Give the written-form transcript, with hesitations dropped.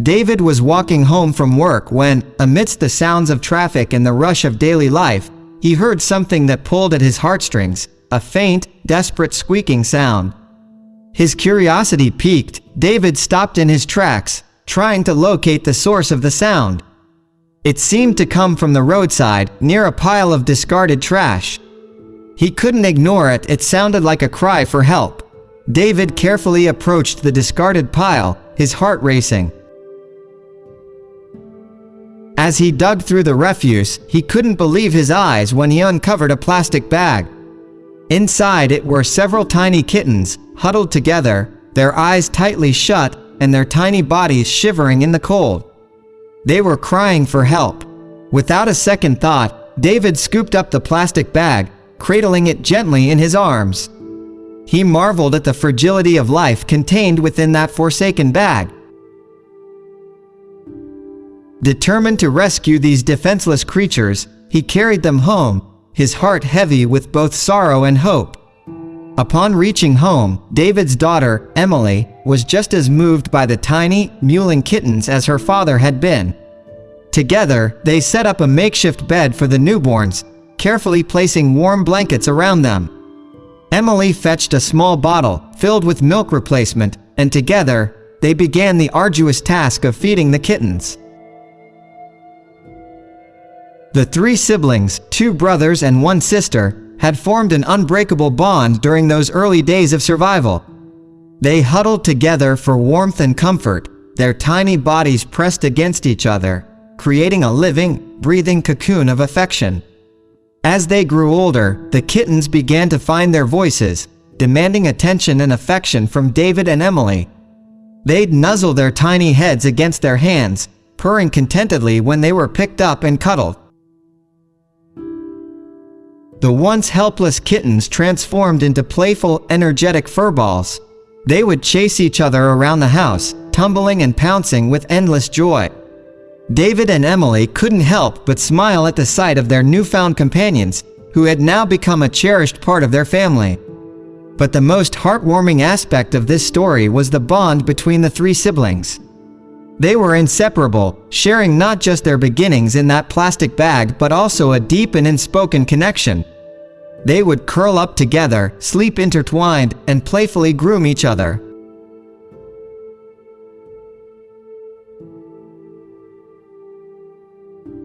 David was walking home from work when, amidst the sounds of traffic and the rush of daily life, he heard something that pulled at his heartstrings, a faint, desperate squeaking sound. His curiosity piqued. David stopped in his tracks, trying to locate the source of the sound. It seemed to come from the roadside, near a pile of discarded trash. He couldn't ignore it. It sounded like a cry for help. David carefully approached the discarded pile, his heart racing. As he dug through the refuse, he couldn't believe his eyes when he uncovered a plastic bag. Inside it were several tiny kittens, huddled together, their eyes tightly shut, and their tiny bodies shivering in the cold. They were crying for help. Without a second thought, David scooped up the plastic bag, cradling it gently in his arms. He marveled at the fragility of life contained within that forsaken bag. Determined to rescue these defenseless creatures, he carried them home, his heart heavy with both sorrow and hope. Upon reaching home, David's daughter, Emily, was just as moved by the tiny, mewling kittens as her father had been. Together, they set up a makeshift bed for the newborns, carefully placing warm blankets around them. Emily fetched a small bottle, filled with milk replacement, and together, they began the arduous task of feeding the kittens. The three siblings, 2 brothers and 1 sister, had formed an unbreakable bond during those early days of survival. They huddled together for warmth and comfort, their tiny bodies pressed against each other, creating a living, breathing cocoon of affection. As they grew older, the kittens began to find their voices, demanding attention and affection from David and Emily. They'd nuzzle their tiny heads against their hands, purring contentedly when they were picked up and cuddled. The once helpless kittens transformed into playful, energetic furballs. They would chase each other around the house, tumbling and pouncing with endless joy. David and Emily couldn't help but smile at the sight of their newfound companions, who had now become a cherished part of their family. But the most heartwarming aspect of this story was the bond between the 3 siblings. They were inseparable, sharing not just their beginnings in that plastic bag but also a deep and unspoken connection. They would curl up together, sleep intertwined, and playfully groom each other.